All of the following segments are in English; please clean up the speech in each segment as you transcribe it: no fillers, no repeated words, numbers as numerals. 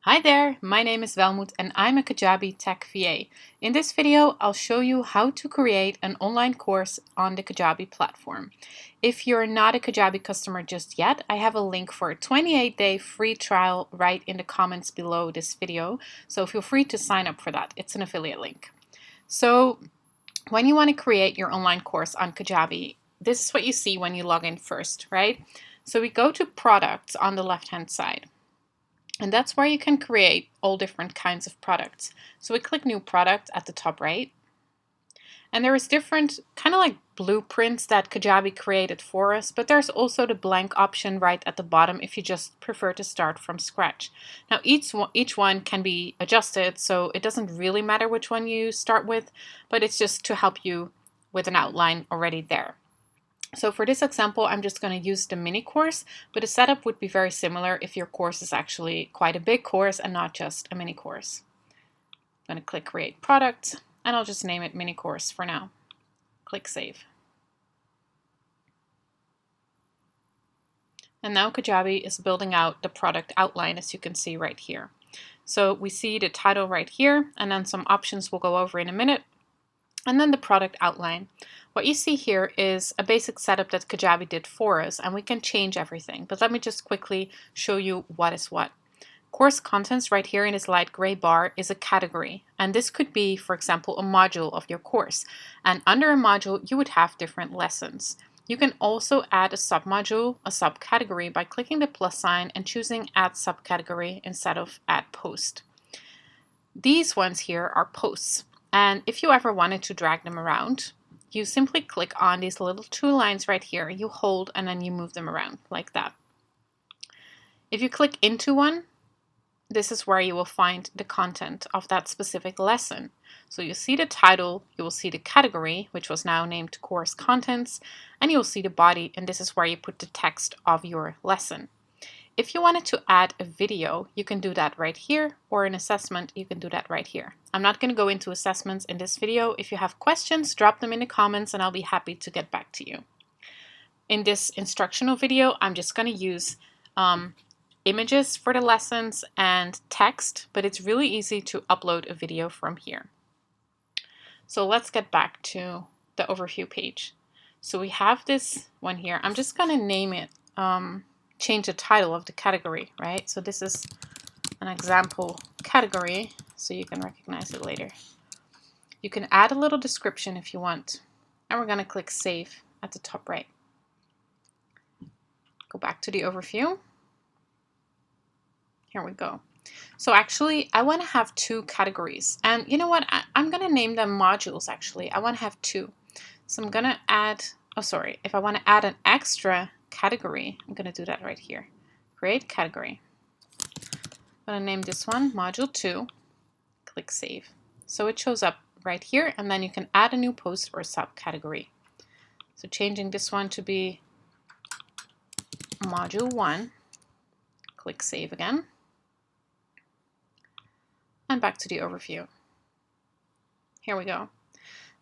Hi there, my name is Welmoed and I'm a Kajabi Tech VA. In this video, I'll show you how to create an online course on the Kajabi platform. If you're not a Kajabi customer just yet, I have a link for a 28-day free trial right in the comments below this video, so feel free to sign up for that. It's an affiliate link. So when you want to create your online course on Kajabi, this is what you see when you log in first, right? So we go to products on the left-hand side. And that's where you can create all different kinds of products. So we click new product at the top right. And there is different kind of like blueprints that Kajabi created for us, but there's also the blank option right at the bottom if you just prefer to start from scratch. Now each one can be adjusted, so it doesn't really matter which one you start with, but it's just to help you with an outline already there. So for this example, I'm just going to use the mini course, but the setup would be very similar if your course is actually quite a big course and not just a mini course. I'm going to click Create Product, and I'll just name it Mini Course for now. Click Save. And now Kajabi is building out the product outline, as you can see right here. So we see the title right here, and then some options we'll go over in a minute. And then the product outline. What you see here is a basic setup that Kajabi did for us, and we can change everything. But let me just quickly show you what is what. Course contents right here in this light gray bar is a category. And this could be, for example, a module of your course. And under a module, you would have different lessons. You can also add a submodule, a subcategory, by clicking the plus sign and choosing Add Subcategory instead of Add Post. These ones here are posts. And if you ever wanted to drag them around, you simply click on these little two lines right here. You hold and then you move them around like that. If you click into one, this is where you will find the content of that specific lesson. So you see the title, you will see the category, which was now named Course Contents, and you will see the body, and this is where you put the text of your lesson. If you wanted to add a video, you can do that right here, or an assessment, you can do that right here. I'm not going to go into assessments in this video. If you have questions, drop them in the comments and I'll be happy to get back to you. In this instructional video, I'm just going to use images for the lessons and text, but it's really easy to upload a video from here. So let's get back to the overview page. So we have this one here. I'm just going to name it change the title of the category, right? So this is an example category, so you can recognize it later. You can add a little description if you want, and we're going to click Save at the top right. Go back to the overview. Here we go. So actually, I want to have two categories, and you know what? I'm going to name them modules. Actually, I want to have two. So I'm going to add, if I want to add an extra category, I'm going to do that right here. Create category. I'm going to name this one Module 2. Click Save. So it shows up right here, and then you can add a new post or subcategory. So changing this one to be Module 1. Click Save again. And back to the overview. Here we go.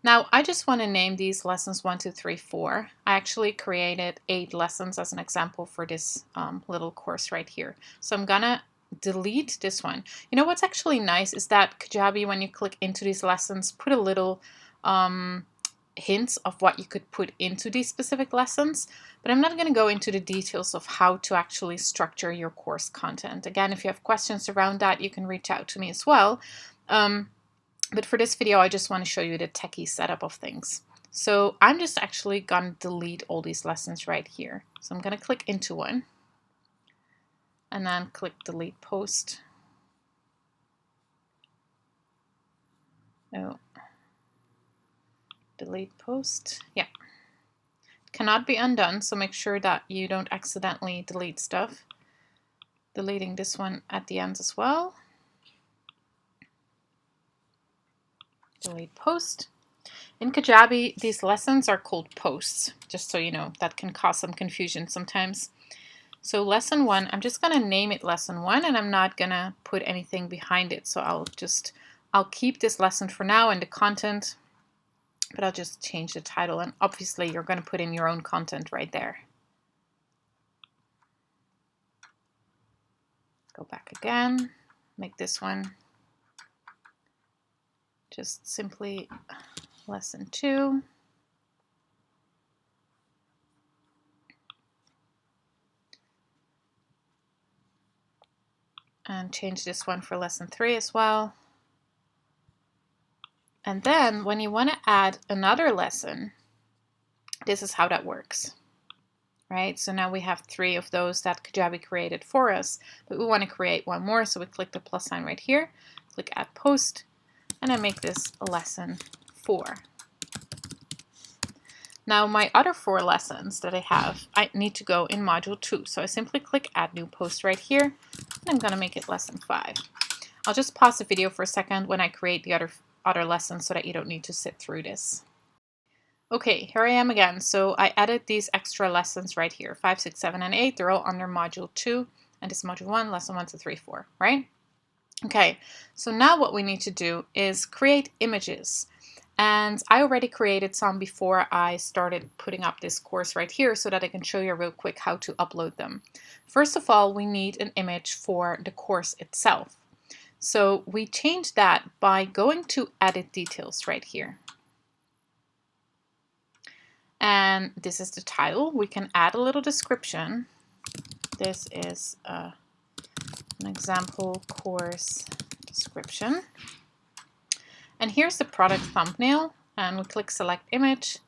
Now, I just want to name these lessons 1, 2, 3, 4. I actually created 8 lessons as an example for this little course right here. So I'm going to delete this one. You know what's actually nice is that Kajabi, when you click into these lessons, put a little hints of what you could put into these specific lessons. But I'm not going to go into the details of how to actually structure your course content. Again, if you have questions around that, you can reach out to me as well. But for this video, I just want to show you the techie setup of things. So I'm just actually going to delete all these lessons right here. So I'm going to click into one and then click Delete Post. Oh, delete post. Yeah. Cannot be undone, so make sure that you don't accidentally delete stuff. Deleting this one at the end as well. Delete post. In Kajabi, these lessons are called posts, just so you know. That can cause some confusion sometimes. So lesson 1, I'm just going to name it lesson 1, and I'm not going to put anything behind it. So I'll keep this lesson for now and the content, but I'll just change the title. And obviously you're going to put in your own content right there. Go back again. make this one just simply lesson 2. And change this one for lesson 3 as well. And then when you want to add another lesson, this is how that works, right? So now we have 3 of those that Kajabi created for us, but we want to create one more. So we click the plus sign right here, click add post, and I make this lesson 4. Now my other 4 lessons that I need to go in module 2. So I simply click add new post right here, and I'm going to make it lesson 5. I'll just pause the video for a second when I create the other lessons so that you don't need to sit through this. Okay, here I am again. So I added these extra lessons right here, 5, 6, 7, and 8. They're all under module 2, and this is module 1, lesson 1 to 3, 4, right? Okay, so now what we need to do is create images. And I already created some before I started putting up this course right here so that I can show you real quick how to upload them. First of all, we need an image for the course itself. So we change that by going to edit details right here. And this is the title. We can add a little description. This is an example course description. And here's the product thumbnail, and we click select image,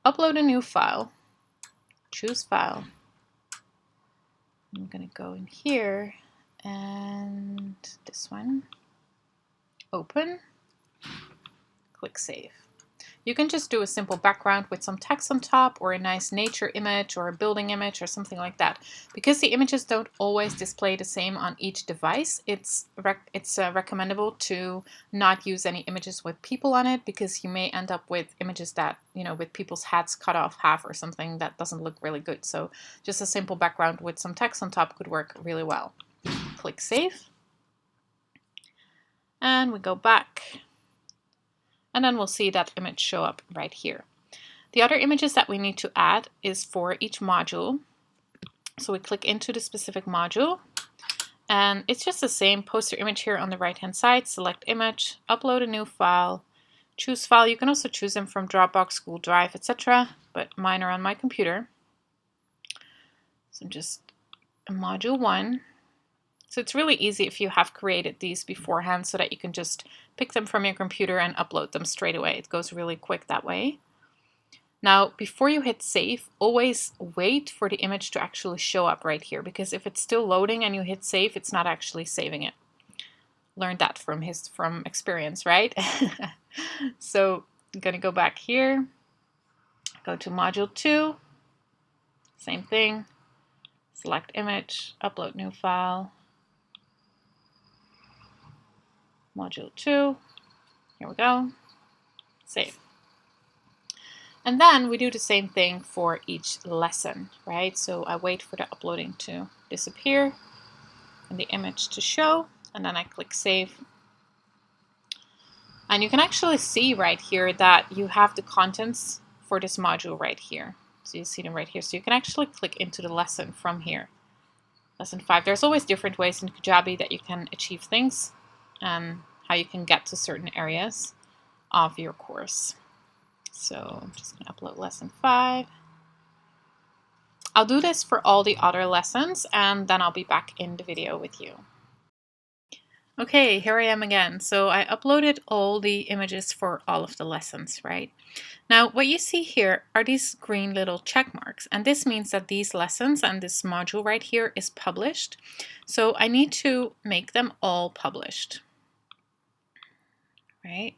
upload a new file, choose file. I'm going to go in here and this one, open, click save. You can just do a simple background with some text on top, or a nice nature image or a building image or something like that. Because the images don't always display the same on each device, it's recommendable to not use any images with people on it, because you may end up with images that, with people's hats cut off half or something that doesn't look really good. So just a simple background with some text on top could work really well. Click save. And we go back. And then we'll see that image show up right here. The other images that we need to add is for each module. So we click into the specific module, and it's just the same poster image here on the right hand side. Select image, upload a new file, choose file. You can also choose them from Dropbox, Google Drive, etc. But mine are on my computer. So just module 1. So it's really easy if you have created these beforehand so that you can just pick them from your computer and upload them straight away. It goes really quick that way. Now, before you hit save, always wait for the image to actually show up right here, because if it's still loading and you hit save, it's not actually saving it. Learned that from experience, right? So I'm going to go back here, go to module 2, same thing, select image, upload new file. Module 2, here we go, save. And then we do the same thing for each lesson, right? So I wait for the uploading to disappear and the image to show, and then I click save. And you can actually see right here that you have the contents for this module right here. So you see them right here. So you can actually click into the lesson from here. Lesson 5. There's always different ways in Kajabi that you can achieve things, and how you can get to certain areas of your course. So I'm just going to upload lesson 5. I'll do this for all the other lessons, and then I'll be back in the video with you. Okay, here I am again. So I uploaded all the images for all of the lessons, right? Now, what you see here are these green little check marks, and this means that these lessons and this module right here is published. So I need to make them all published. Right?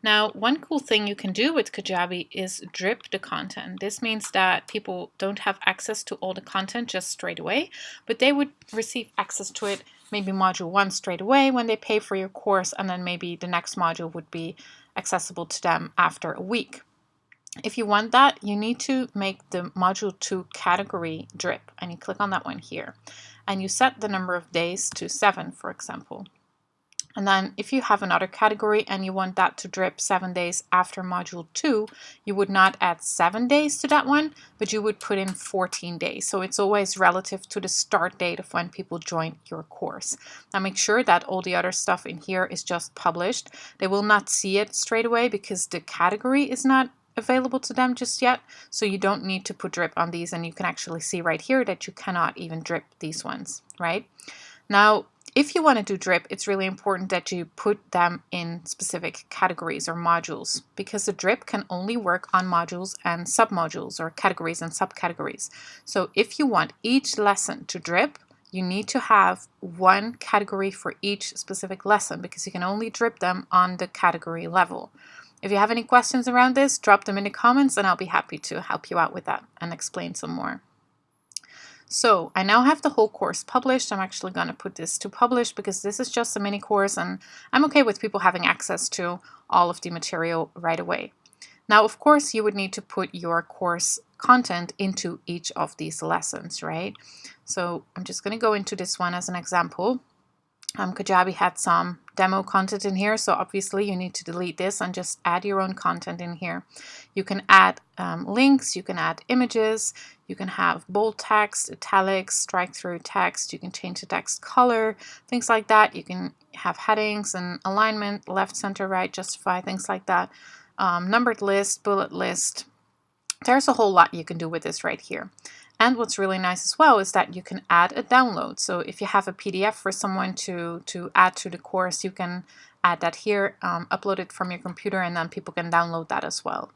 Now, one cool thing you can do with Kajabi is drip the content. This means that people don't have access to all the content just straight away, but they would receive access to it, maybe module 1 straight away when they pay for your course, and then maybe the next module would be accessible to them after a week. If you want that, you need to make the module 2 category drip, and you click on that one here, and you set the number of days to 7, for example. And then if you have another category and you want that to drip 7 days after module 2, you would not add 7 days to that one, but you would put in 14 days. So it's always relative to the start date of when people join your course. Now make sure that all the other stuff in here is just published. They will not see it straight away because the category is not available to them just yet. So you don't need to put drip on these, and you can actually see right here that you cannot even drip these ones, right? Now, if you want to do drip, it's really important that you put them in specific categories or modules, because the drip can only work on modules and submodules, or categories and subcategories. So if you want each lesson to drip, you need to have one category for each specific lesson, because you can only drip them on the category level. If you have any questions around this, drop them in the comments and I'll be happy to help you out with that and explain some more. So I now have the whole course published. I'm actually going to put this to publish because this is just a mini course and I'm okay with people having access to all of the material right away. Now, of course, you would need to put your course content into each of these lessons, right? So I'm just going to go into this one as an example. Kajabi had some demo content in here, so obviously you need to delete this and just add your own content in here. You can add links, you can add images, you can have bold text, italics, strike through text, you can change the text color, things like that. You can have headings and alignment, left, center, right, justify, things like that. Numbered list, bullet list. There's a whole lot you can do with this right here. And what's really nice as well is that you can add a download. So if you have a PDF for someone to add to the course, you can add that here, upload it from your computer, and then people can download that as well.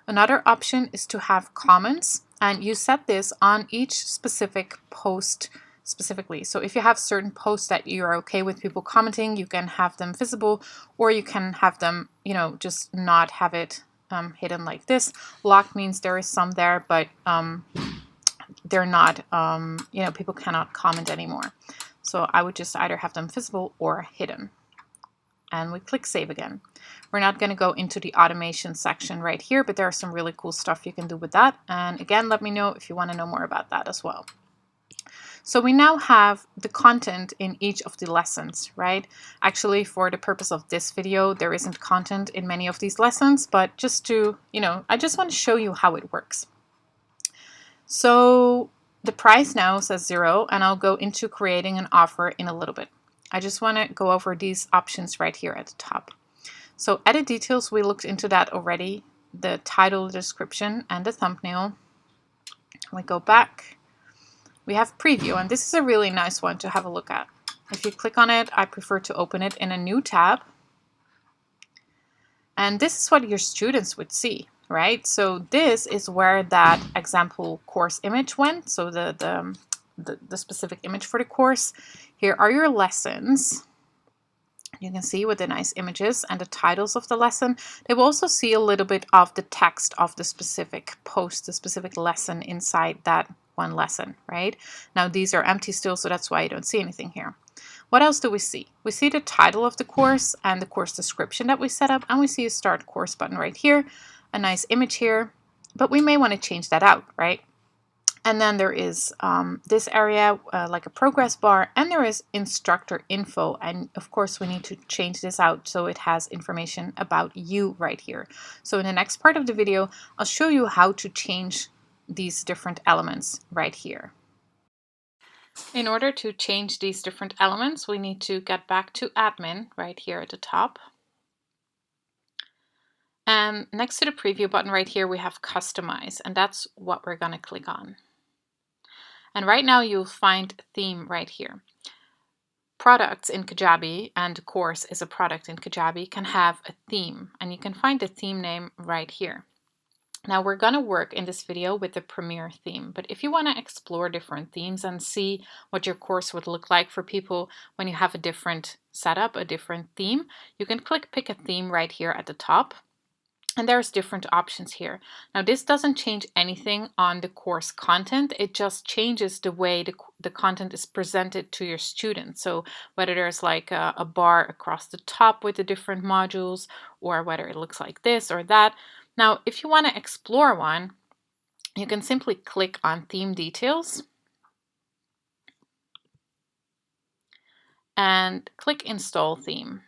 Another option is to have comments, and you set this on each specific post specifically. So if you have certain posts that you're okay with people commenting, you can have them visible, or you can have them, just not have it hidden like this. Locked means there is some there, but they're not, people cannot comment anymore. So I would just either have them visible or hidden. And we click save again. We're not going to go into the automation section right here, but there are some really cool stuff you can do with that. And again, let me know if you want to know more about that as well. So we now have the content in each of the lessons, right? Actually, for the purpose of this video, there isn't content in many of these lessons, but just to, I just want to show you how it works. So the price now says 0, and I'll go into creating an offer in a little bit. I just want to go over these options right here at the top. So edit details, we looked into that already. The title, the description, and the thumbnail. We go back. We have preview, and this is a really nice one to have a look at. If you click on it, I prefer to open it in a new tab. And this is what your students would see, right? So this is where that example course image went. So the specific image for the course. Here are your lessons. You can see with the nice images and the titles of the lesson. They will also see a little bit of the text of the specific post, the specific lesson inside that one lesson, right? Now these are empty still, so that's why you don't see anything here. What else do we see? We see the title of the course and the course description that we set up, and we see a start course button right here, a nice image here, but we may want to change that out, right? And then there is this area like a progress bar, and there is instructor info. And of course, we need to change this out so it has information about you right here. So in the next part of the video, I'll show you how to change these different elements right here. In order to change these different elements, we need to get back to admin right here at the top. And next to the preview button right here, we have customize, and that's what we're going to click on. And right now you'll find theme right here. Products in Kajabi, and course is a product in Kajabi, can have a theme, and you can find the theme name right here. Now we're going to work in this video with the Premier theme, but if you want to explore different themes and see what your course would look like for people when you have a different setup, a different theme, you can click pick a theme right here at the top. And there's different options here. Now this doesn't change anything on the course content, it just changes the way the content is presented to your students. So whether there's like a bar across the top with the different modules, or whether it looks like this or that. Now if you want to explore one, you can simply click on theme details. and click Install Theme.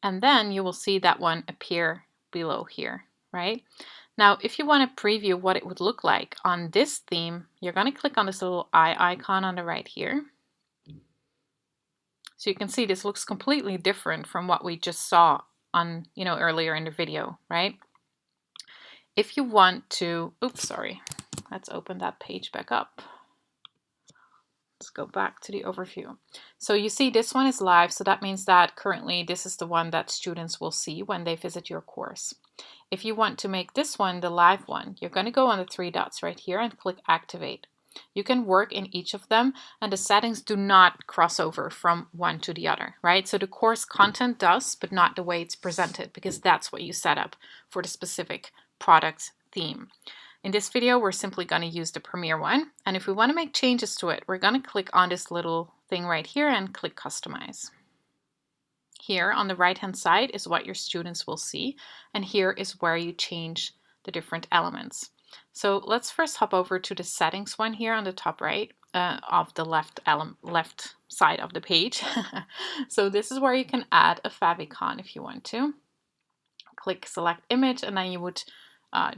And then you will see that one appear below here, right? Now, if you want to preview what it would look like on this theme, you're going to click on this little eye icon on the right here. So you can see this looks completely different from what we just saw on, earlier in the video, right? If you want to, oops, sorry, let's open that page back up. Let's go back to the overview. So you see this one is live, so that means that currently this is the one that students will see when they visit your course. If you want to make this one the live one, you're going to go on the three dots right here and click Activate. You can work in each of them, and the settings do not cross over from one to the other, right? So the course content does, but not the way it's presented, because that's what you set up for the specific product theme. In this video, we're simply going to use the Premiere one, and if we want to make changes to it, we're going to click on this little thing right here and click Customize. Here on the right hand side is what your students will see, and here is where you change the different elements. So let's first hop over to the settings one here on the top right of the left side of the page. So this is where you can add a favicon if you want to. Click Select Image, and then you would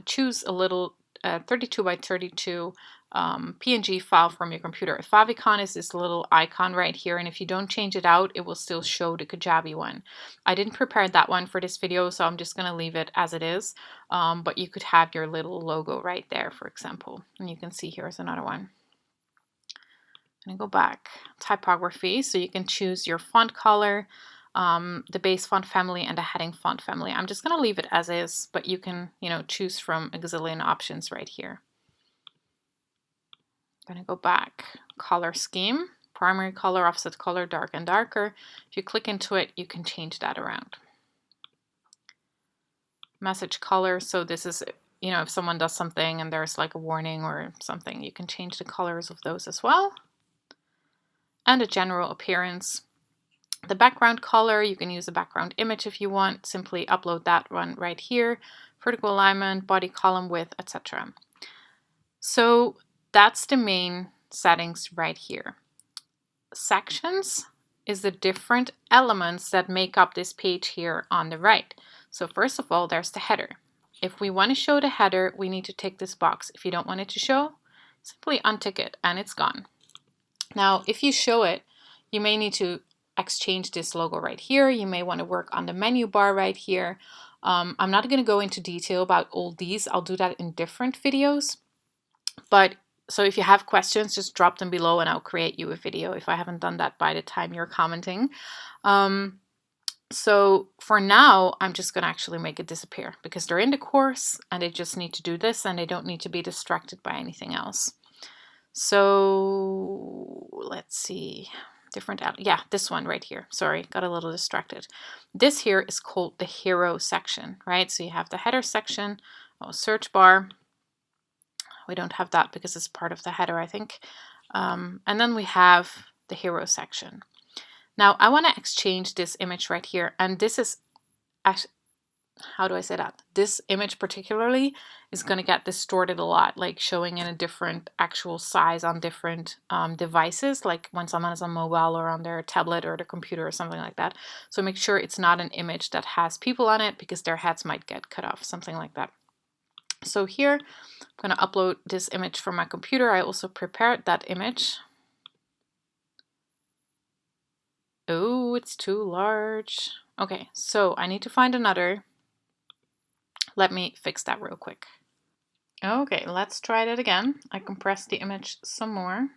choose a little 32 by 32 PNG file from your computer. A favicon is this little icon right here, and if you don't change it out, it will still show the Kajabi one. I didn't prepare that one for this video, so I'm just going to leave it as it is, but you could have your little logo right there, for example, and you can see here's another one. I'm going to go back. Typography, so you can choose your font color, the base font family, and the heading font family. I'm just going to leave it as is, but you can, choose from a gazillion options right here. I'm going to go back. Color scheme, primary color, offset color, dark and darker. If you click into it, you can change that around. Message color, so this is, if someone does something and there's like a warning or something, you can change the colors of those as well. And a general appearance. The background color, you can use a background image if you want. Simply upload that one right here. Vertical alignment, body column width, etc. So that's the main settings right here. Sections is the different elements that make up this page here on the right. So first of all, there's the header. If we want to show the header, we need to tick this box. If you don't want it to show, simply untick it and it's gone. Now, if you show it, you may need to exchange this logo right here. You may want to work on the menu bar right here. I'm not going to go into detail about all these. I'll do that in different videos. But so if you have questions, just drop them below and I'll create you a video if I haven't done that by the time you're commenting. So for now, I'm just going to actually make it disappear because they're in the course and they just need to do this and they don't need to be distracted by anything else. So let's see. Yeah, this one right here. Sorry, got a little distracted. This here is called the hero section, right? So you have the header section, search bar. We don't have that because it's part of the header, I think. And then we have the hero section. Now I want to exchange this image right here. And this is actually, how do I say that? This image particularly is going to get distorted a lot, like showing in a different actual size on different devices, like when someone is on mobile or on their tablet or their computer or something like that. So make sure it's not an image that has people on it because their heads might get cut off, something like that. So here, I'm going to upload this image from my computer. I also prepared that image. Oh, it's too large. Okay, so I need to find another. Let me fix that real quick. Okay, let's try that again. I compress the image some more.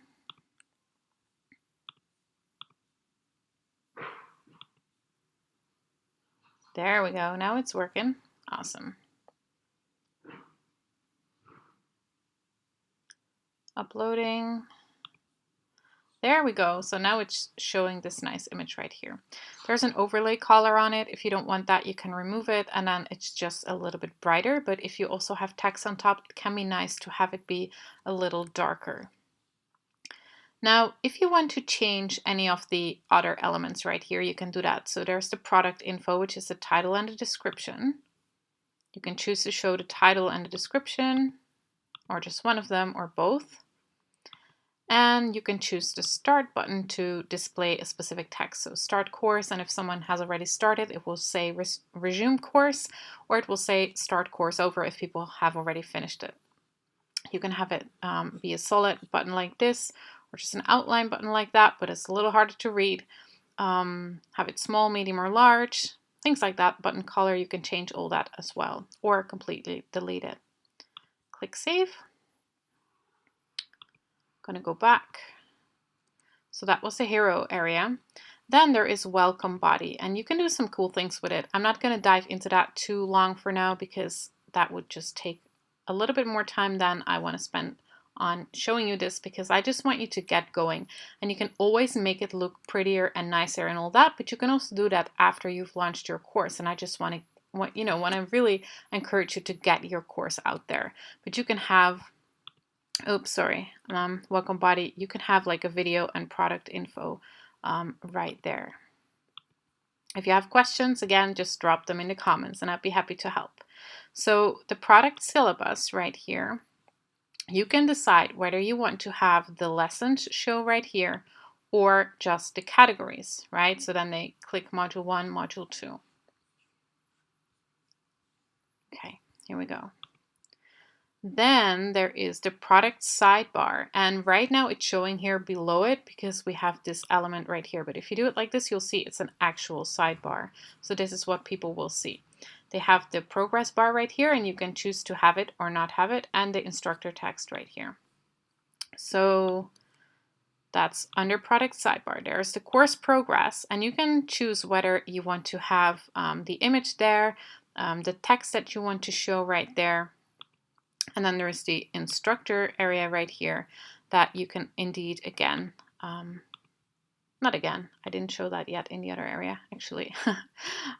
There we go. Now it's working. Awesome. Uploading. There we go. So now it's showing this nice image right here. There's an overlay color on it. If you don't want that, you can remove it and then it's just a little bit brighter. But if you also have text on top, it can be nice to have it be a little darker. Now, if you want to change any of the other elements right here, you can do that. So there's the product info, which is the title and the description. You can choose to show the title and the description, or just one of them, or both. And you can choose the start button to display a specific text. So start course, and if someone has already started, it will say resume course, or it will say start course over if people have already finished it. You can have it be a solid button like this, or just an outline button like that, but it's a little harder to read. Have it small, medium, or large, things like that. Button color, you can change all that as well, or completely delete it. Click save. Going to go back. So that was the hero area. Then there is welcome body, and you can do some cool things with it. I'm not going to dive into that too long for now because that would just take a little bit more time than I want to spend on showing you this, because I just want you to get going, and you can always make it look prettier and nicer and all that, but you can also do that after you've launched your course. And I just want to really encourage you to get your course out there. But you can have welcome body, you can have like a video and product info right there. If you have questions, again, just drop them in the comments and I'd be happy to help. So the product syllabus right here, you can decide whether you want to have the lessons show right here or just the categories, right? So then they click module 1, module 2. Okay, here we go. Then there is the product sidebar, and right now it's showing here below it because we have this element right here, but if you do it like this, you'll see it's an actual sidebar. So this is what people will see. They have the progress bar right here, and you can choose to have it or not have it, and the instructor text right here. So that's under product sidebar. There's the course progress, and you can choose whether you want to have the image there, the text that you want to show right there. And then there's the instructor area right here that you can indeed, again, not again, I didn't show that yet in the other area, actually.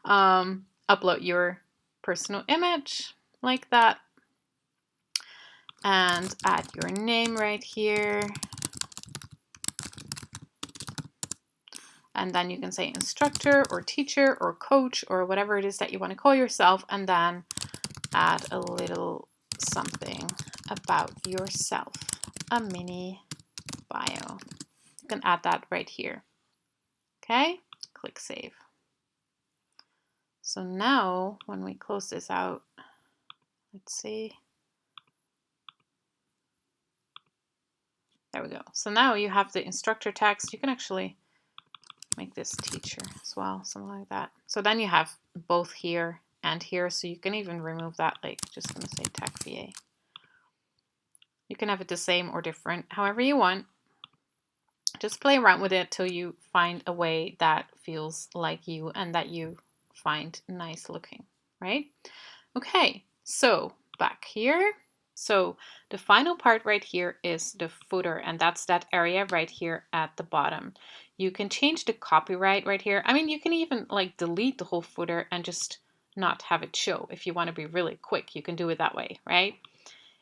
Upload your personal image like that and add your name right here. And then you can say instructor or teacher or coach or whatever it is that you want to call yourself, and then add a little something about yourself, a mini bio. You can add that right here. Okay, click save. So now when we close this out, let's see. There we go. So now you have the instructor text. You can actually make this teacher as well, something like that. So then you have both here and here. So you can even remove that, like just gonna say Tech VA. You can have it the same or different, however you want. Just play around with it till you find a way that feels like you and that you find nice looking, right? Okay, so back here. So the final part right here is the footer, and that's that area right here at the bottom. You can change the copyright right here. I mean, you can even like delete the whole footer and just not have it show. If you want to be really quick, you can do it that way, right?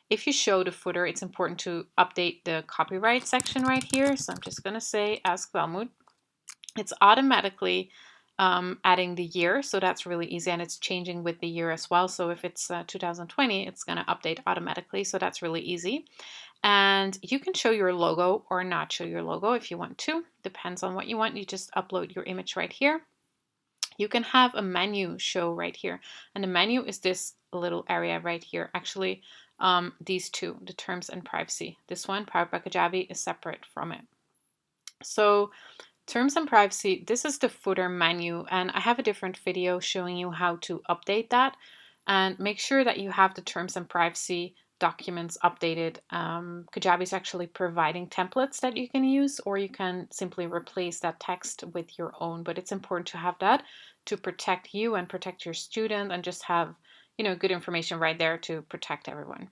If you show the footer, it's important to update the copyright section right here. So I'm just going to say Ask Valmoed. It's automatically adding the year, so that's really easy, and it's changing with the year as well. So if it's 2020, it's going to update automatically, so that's really easy. And you can show your logo or not show your logo if you want to. Depends on what you want. You just upload your image right here. You can have a menu show right here, and the menu is this little area right here. Actually, these two, the terms and privacy. This one, powered by Kajabi, is separate from it. So terms and privacy, this is the footer menu, and I have a different video showing you how to update that. And make sure that you have the terms and privacy documents updated. Kajabi is actually providing templates that you can use, or you can simply replace that text with your own. But it's important to have that to protect you and protect your student, and just have, you know, good information right there to protect everyone.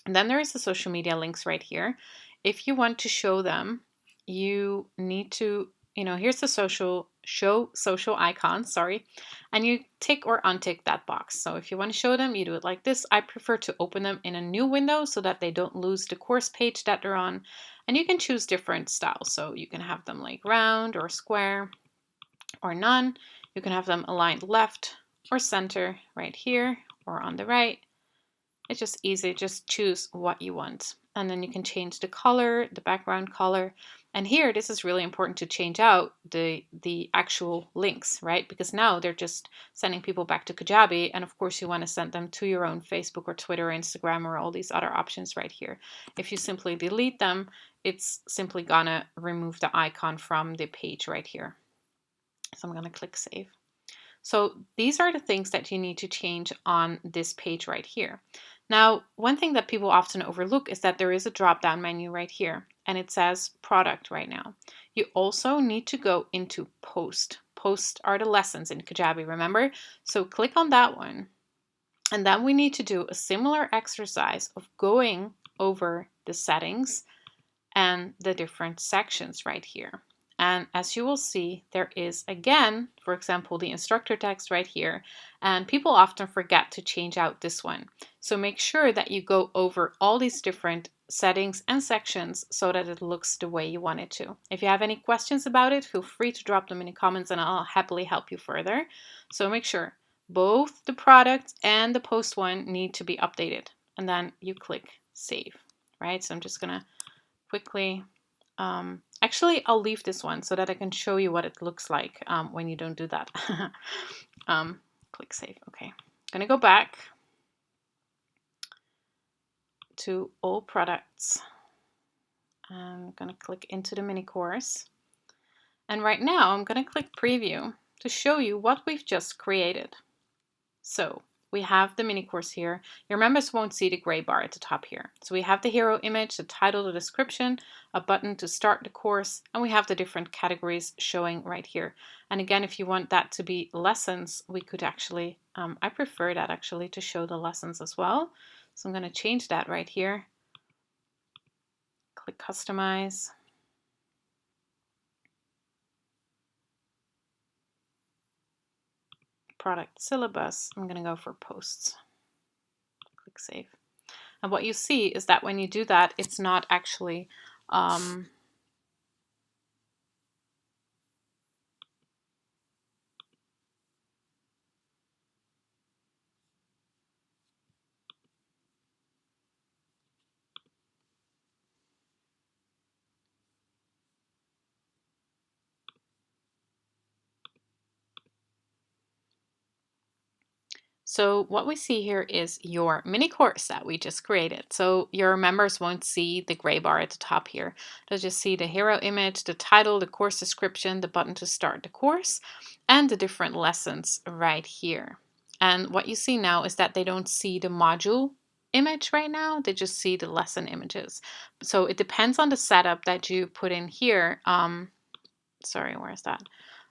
And then there is the social media links right here. If you want to show them, you need to, here's the show social icons, sorry, and you tick or untick that box. So if you want to show them, you do it like this. I prefer to open them in a new window so that they don't lose the course page that they're on. And you can choose different styles. So you can have them like round or square or none. You can have them aligned left or center right here or on the right. It's just easy. Just choose what you want. and then you can change the color, the background color. And here, this is really important to change out the actual links, right? Because now they're just sending people back to Kajabi. And of course, you want to send them to your own Facebook or Twitter or Instagram or all these other options right here. If you simply delete them, it's simply gonna remove the icon from the page right here. So I'm gonna click save. So these are the things that you need to change on this page right here. Now, one thing that people often overlook is that there is a drop-down menu right here, and it says product right now. You also need to go into post. Post are the lessons in Kajabi, remember? So click on that one. And then we need to do a similar exercise of going over the settings and the different sections right here. And as you will see, there is again, for example, the instructor text right here, and people often forget to change out this one. So make sure that you go over all these different settings and sections so that it looks the way you want it to. If you have any questions about it, feel free to drop them in the comments and I'll happily help you further. So make sure both the product and the post one need to be updated, and then you click save, right? So I'm just gonna quickly, actually I'll leave this one so that I can show you what it looks like when you don't do that. Click save. Okay, I'm gonna go back to all products. I'm gonna click into the mini course, and right now I'm gonna click preview to show you what we've just created. So we have the mini course here. Your members won't see the gray bar at the top here. So we have the hero image, the title, the description, a button to start the course, and we have the different categories showing right here. And again, if you want that to be lessons, we could actually, I prefer that actually to show the lessons as well. So I'm going to change that right here. Click customize. Product syllabus, I'm going to go for posts. Click save. And what you see is that when you do that, it's not actually so what we see here is your mini course that we just created. So your members won't see the gray bar at the top here. They'll just see the hero image, the title, the course description, the button to start the course, and the different lessons right here. And what you see now is that they don't see the module image right now. They just see the lesson images. So it depends on the setup that you put in here. Sorry, where is that?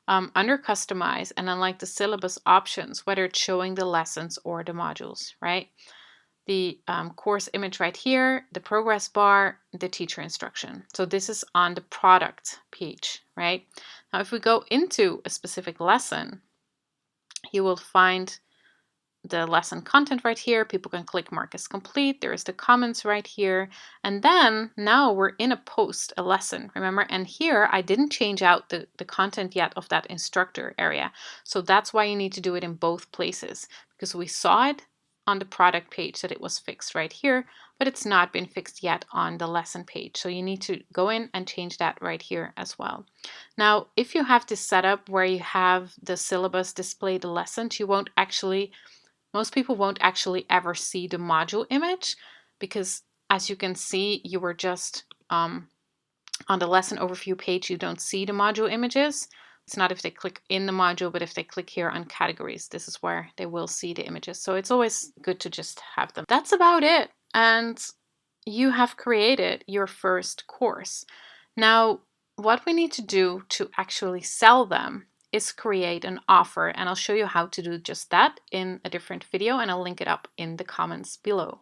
Under customize, and then like the syllabus options, whether it's showing the lessons or the modules, right? The course image right here, the progress bar, the teacher instruction. So this is on the product page, right? Now, if we go into a specific lesson, you will find the lesson content right here. People can click mark as complete. There is the comments right here. And then now we're in a post, a lesson, remember? And here I didn't change out the content yet of that instructor area. So that's why you need to do it in both places, because we saw it on the product page that it was fixed right here, but it's not been fixed yet on the lesson page. So you need to go in and change that right here as well. Now, if you have this setup where you have the syllabus display the lessons, you won't actually, most people won't actually ever see the module image, because as you can see, you were just on the lesson overview page, you don't see the module images. It's not if they click in the module, but if they click here on categories, this is where they will see the images. So it's always good to just have them. That's about it. And you have created your first course. Now, what we need to do to actually sell them is create an offer, and I'll show you how to do just that in a different video, and I'll link it up in the comments below.